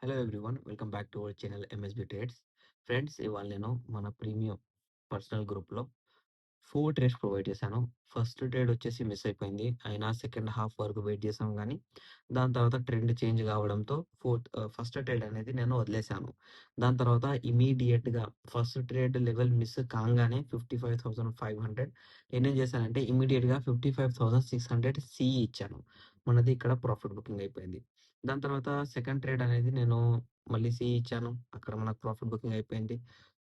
Hello everyone, welcome back to our channel MSB trades. Friends, ఇవాళ నేను మన premium personal గ్రూప్లో 4 ట్రేడ్స్ ప్రొవైడ్ చేశాను. ఫస్ట్ ట్రేడ్ వచ్చేసి మిస్ అయిపోయింది. అయినా సెకండ్ హాఫ్ వరకు వెయిట్ చేసాం కానీ దాని తర్వాత ట్రెండ్ చేంజ్ కావడంతో ఫస్ట్ ట్రేడ్ అనేది నేను వదిలేశాను. దాని తర్వాత ఇమీడియట్గా ఫస్ట్ ట్రేడ్ లెవెల్ మిస్ కాగానే 55,500 నేనేం చేశానంటే ఇమీడియట్గా 55,600 సి ఇచ్చాను. మనది ఇక్కడ ప్రాఫిట్ బుకింగ్ అయిపోయింది. దాని తర్వాత సెకండ్ ట్రేడ్ అనేది నేను మళ్ళీ సి ఇచ్చాను. అక్కడ మనకు ప్రాఫిట్ బుకింగ్ అయిపోయింది.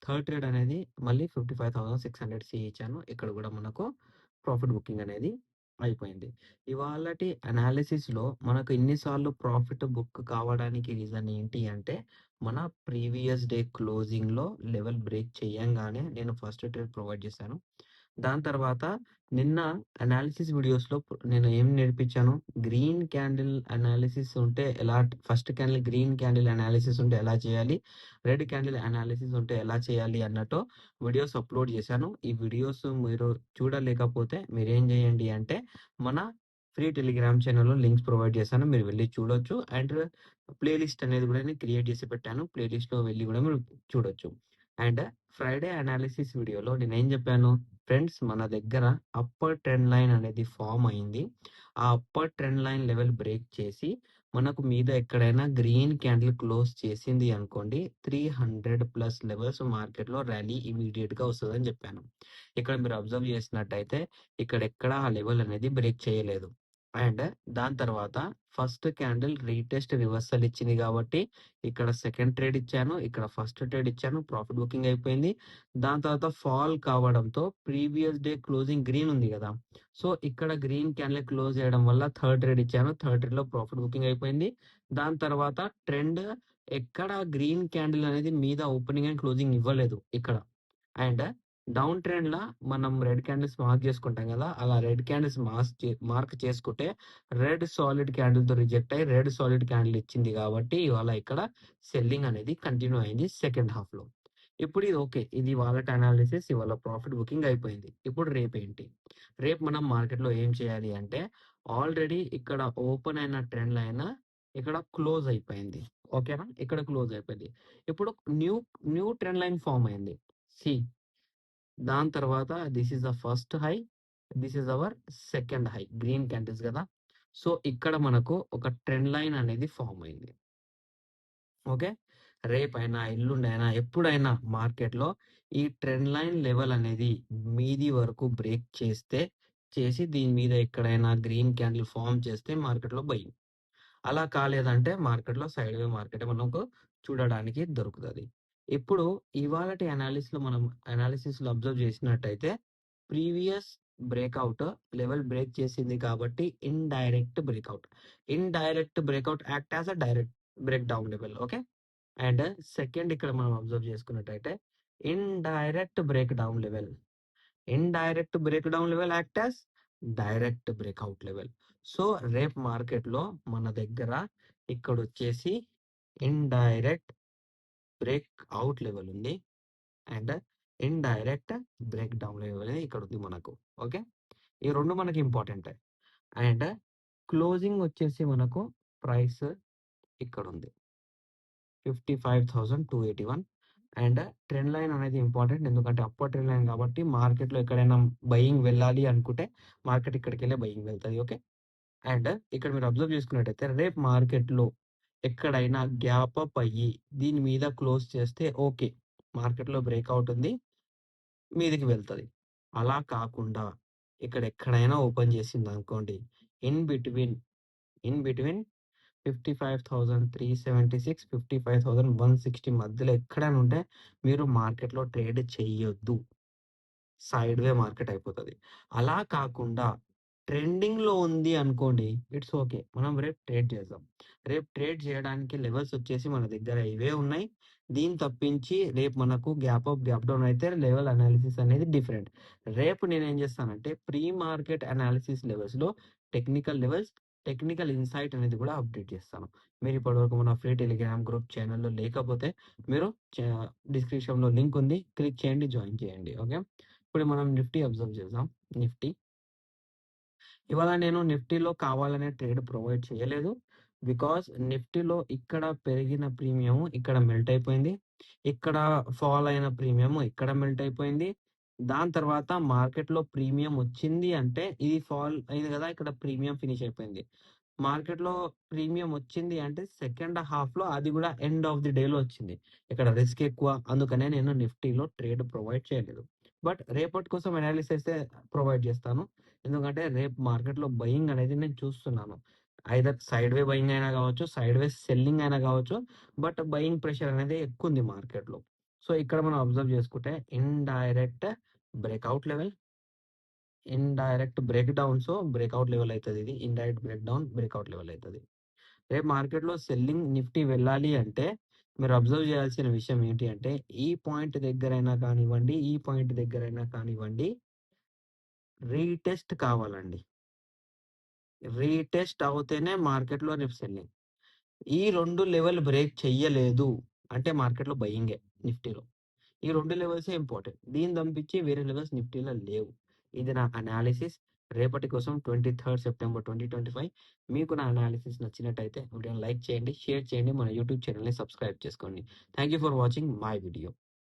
థర్డ్ ట్రేడ్ అనేది మళ్ళీ 55,600 సి ఇచ్చాను. ఇక్కడ కూడా మనకు ప్రాఫిట్ బుకింగ్ అనేది అయిపోయింది. ఇవాళటి అనాలిసిస్‌లో మనకు ఇన్నిసార్లు ప్రాఫిట్ బుక్ కావడానికి రీజన్ ఏంటి అంటే, మన ప్రీవియస్ డే క్లోజింగ్‌లో లెవెల్ బ్రేక్ చేయంగానే నేను ఫస్ట్ ట్రేడ్ ప్రొవైడ్ చేశాను. దాని తర్వాత నిన్న అనాలిసిస్ వీడియోస్‌లో నేను ఏం నేర్పించాను, గ్రీన్ క్యాండిల్ అనాలిసిస్ ఉంటే ఎలా, first candle green candle analysis ఉంటే ఎలా చేయాలి, రెడ్ క్యాండిల్ అనాలిసిస్ ఉంటే ఎలా చేయాలి అన్నట్టు వీడియోస్ అప్లోడ్ చేశాను. ఈ వీడియోస్ మీరు చూడలేకపోతే మీరేం చేయండి అంటే, మన ఫ్రీ టెలిగ్రామ్ ఛానల్‌లో లింక్స్ ప్రొవైడ్ చేశాను. మీరు వెళ్లి చూడొచ్చు. అండ్ ప్లేలిస్ట్ అనేది కూడా నేను క్రియేట్ చేసి పెట్టాను. ప్లేలిస్ట్‌లో వెళ్లి కూడా మీరు చూడొచ్చు. అండ్ ఫ్రైడే అనాలిసిస్ వీడియోలో నేనేం చెప్పాను, ఫ్రెండ్స్ మన దగ్గర అప్పర్ ట్రెండ్ లైన్ అనేది ఫామ్ అయింది. ఆ upper trend line level break చేసి మనకు మీద ఎక్కడైనా గ్రీన్ క్యాండిల్ క్లోజ్ చేసింది అనుకోండి, 300 ప్లస్ లెవెల్స్ మార్కెట్లో ర్యాలీ ఇమీడియట్ గా వస్తుందని చెప్పాను. ఇక్కడ మీరు అబ్జర్వ్ చేసినట్టయితే ఇక్కడ ఎక్కడ ఆ లెవెల్ అనేది బ్రేక్ చేయలేదు. అండ్ దాని తర్వాత ఫస్ట్ క్యాండిల్ రీటెస్ట్ రివర్సల్ ఇచ్చింది కాబట్టి ఇక్కడ సెకండ్ ట్రేడ్ ఇచ్చాను, ఇక్కడ ఫస్ట్ ట్రేడ్ ఇచ్చాను, ప్రాఫిట్ బుకింగ్ అయిపోయింది. దాని తర్వాత ఫాల్ కావడంతో ప్రీవియస్ డే క్లోజింగ్ గ్రీన్ ఉంది కదా, సో ఇక్కడ గ్రీన్ క్యాండిల్ క్లోజ్ చేయడం వల్ల థర్డ్ ట్రేడ్ ఇచ్చాను. థర్డ్ ట్రేడ్ లో ప్రాఫిట్ బుకింగ్ అయిపోయింది. దాని తర్వాత ట్రెండ్ ఎక్కడ గ్రీన్ క్యాండిల్ అనేది మీద ఓపెనింగ్ అండ్ క్లోజింగ్ ఇవ్వలేదు ఇక్కడ. అండ్ డౌన్ ట్రెండ్ లా మనం రెడ్ క్యాండిల్స్ మార్క్ చేసుకుంటాం కదా, అలా రెడ్ క్యాండిల్స్ మార్క్ చేసుకుంటే రెడ్ సాలిడ్ క్యాండిల్ తో రిజెక్ట్ అయ్యి రెడ్ సాలిడ్ క్యాండిల్ ఇచ్చింది కాబట్టి ఇవాళ ఇక్కడ సెల్లింగ్ అనేది కంటిన్యూ అయింది సెకండ్ హాఫ్ లో. ఇప్పుడు ఇది ఓకే, ఇది వాళ్ళ అనాలిసిస్, ఇవాళ ప్రాఫిట్ బుకింగ్ అయిపోయింది. ఇప్పుడు రేపు ఏంటి, రేపు మనం మార్కెట్ లో ఏం చేయాలి అంటే, ఆల్రెడీ ఇక్కడ ఓపెన్ అయిన ట్రెండ్ లైన్ ఇక్కడ క్లోజ్ అయిపోయింది. ఓకేనా, ఇక్కడ క్లోజ్ అయిపోయింది. ఇప్పుడు new new trend line form అయింది. సి, దాని తర్వాత this is the first high, this is our second high, green candles కదా. సో ఇక్కడ మనకు ఒక ట్రెండ్ లైన్ అనేది ఫామ్ అయింది. ఓకే, రేపైనా ఎల్లుండైనా ఎప్పుడైనా మార్కెట్లో ఈ ట్రెండ్ లైన్ లెవెల్ అనేది మీది వరకు బ్రేక్ చేసి దీని మీద ఎక్కడైనా గ్రీన్ క్యాండిల్ ఫామ్ చేస్తే మార్కెట్లో బై. అలా కాలేదంటే మార్కెట్లో సైడ్ వే మార్కెట్ మనకు చూడడానికి దొరుకుతుంది. ఇప్పుడు ఇవాళటి అనాలిసిస్ లో అబ్జర్వ్ చేసినట్టయితే ప్రీవియస్ బ్రేక్అవుట్ లెవెల్ బ్రేక్ చేసింది కాబట్టి in direct breakout act as a direct break down level. Okay, and second ఇక్కడ మనం అబ్జర్వ్ చేసుకున్నట్టయితే in direct break down level, act as direct breakout level. So రేపు market లో మన దగ్గర ఇక్కడ వచ్చేసి ఇండైరెక్ట్ బ్రేక్ అవుట్ లెవెల్ ఉంది and indirect break down level అనేది ఇక్కడ ఉంది మనకు. ఓకే, ఈ రెండు మనకి ఇంపార్టెంట్. అండ్ క్లోజింగ్ వచ్చేసి మనకు ప్రైస్ ఇక్కడ ఉంది 55,281. అండ్ ట్రెండ్ లైన్ అనేది ఇంపార్టెంట్, ఎందుకంటే అప్పర్ ట్రెండ్ లైన్ కాబట్టి మార్కెట్ లో ఎక్కడైనా బయింగ్ వెళ్ళాలి అనుకుంటే మార్కెట్ ఇక్కడికి వెళ్ళే బయింగ్ వెళ్తుంది. ఓకే, అండ్ ఇక్కడ మీరు అబ్జర్వ్ చేసుకున్నట్టయితే రేపు మార్కెట్ లో ఎక్కడైనా గ్యాప్ అప్ అయ్యి దీని మీద క్లోజ్ చేస్తే ఓకే, మార్కెట్ లో బ్రేక్అవుట్ ఉంది, మీదికి వెళ్తుంది. అలా కాకుండా ఇక్కడ ఎక్కడైనా ఓపెన్ చేసింది అనుకోండి, ఇన్ బిట్వీన్ 55,376 55,160 మధ్యలో ఎక్కడైనా ఉంటే మీరు మార్కెట్లో ట్రేడ్ చేయొద్దు, సైడ్ వే మార్కెట్ అయిపోతుంది. అలా కాకుండా ట్రెండింగ్ లో ఉంది అనుకోండి, ఇట్స్ ఓకే, మనం రేపు ట్రేడ్ చేద్దాం. రేపు ట్రేడ్ చేయడానికి లెవెల్స్ వచ్చేసి మన దగ్గర ఇవే ఉన్నాయి. దీన్ని తప్పించి రేపు మనకు గ్యాప్ అప్ గ్యాప్ డౌన్ అయితే లెవెల్ అనాలిసిస్ అనేది డిఫరెంట్. రేపు నేను ఏం చేస్తానంటే ప్రీ మార్కెట్ అనాలిసిస్ లెవెల్స్ లో టెక్నికల్ ఇన్సైట్ అనేది కూడా అప్డేట్ చేస్తాను. మీరు ఇప్పటివరకు మన ఫ్రీ టెలిగ్రామ్ గ్రూప్ ఛానల్లో లేకపోతే మీరు డిస్క్రిప్షన్ లో లింక్ ఉంది, క్లిక్ చేయండి, జాయిన్ చేయండి. ఓకే, ఇప్పుడు మనం నిఫ్టీ అబ్జర్వ్ చేద్దాం. నిఫ్టీ ఇవాళ నేను నిఫ్టీలో కావాలనే ట్రేడ్ ప్రొవైడ్ చేయలేదు. బికాస్ నిఫ్టీలో ఇక్కడ పెరిగిన ప్రీమియం ఇక్కడ మెల్ట్ అయిపోయింది. ఇక్కడ ఫాల్ అయిన ప్రీమియం ఇక్కడ మెల్ట్ అయిపోయింది. దాని తర్వాత మార్కెట్‌లో ప్రీమియం వచ్చింది అంటే ఇది ఫాల్ అయింది కదా! ఇక్కడ ప్రీమియం ఫినిష్ అయిపోయింది. మార్కెట్‌లో ప్రీమియం వచ్చింది అంటే సెకండ్ హాఫ్‌లో అది కూడా ఎండ్ ఆఫ్ ది డేలో వచ్చింది. ఇక్కడ రిస్క్ ఎక్కువ. అందుకనే నేను నిఫ్టీలో ట్రేడ్ ప్రొవైడ్ చేయలేదు. బట్ రేపటి కోసం అనాలిసిసే ప్రొవైడ్ చేస్తాను. ఎందుకంటే రేపు మార్కెట్‌లో బయింగ్ అనేది నేను చూస్తున్నాను. ఐదర్ సైడ్ వే బయింగ్ అయినా కావచ్చు, సైడ్ వే సెల్లింగ్ అయినా కావచ్చు. బట్ బయింగ్ ప్రెషర్ అనేది ఎక్కువుంది మార్కెట్‌లో. సో, ఇక్కడ మనం అబ్జర్వ్ చేసుకుంటే indirect breakout level, indirect break downs, breakout level అయితది ఇది. Indirect break down, breakout level అయితది. రేపు మార్కెట్‌లో సెల్లింగ్ నిఫ్టీ వెళ్ళాలి అంటే మీరు అబ్జర్వ్ చేయాల్సిన విషయం ఏంటి అంటే ఈ పాయింట్ దగ్గరైనా కానివ్వండి, ఈ పాయింట్ దగ్గరైనా కానివ్వండి రీటెస్ట్ కావాలండి. రీటెస్ట్ అవుతేనే మార్కెట్‌లో రేపు సెల్లింగ్. ఈ 2 లెవెల్ బ్రేక్ చెయ్యలేదు అంటే మార్కెట్‌లో బయింగే నిఫ్టీలో. ఈ 2 లెవెల్సే ఇంపార్టెంట్. దీన్ని తప్పించి వేరే లెవెల్స్ నిఫ్టీలో లేవు. ఇది నా అనాలిసిస్. రేపటి కోసం 23 సెప్టెంబర్ 2025. మీకు నా అనాలిసిస్ నచ్చినట్టయితే వీడియోని లైక్ చేయండి, షేర్ చేయండి, మన యూట్యూబ్ ఛానెల్‌ని సబ్స్క్రైబ్ చేసుకోండి. Thank you for watching my video.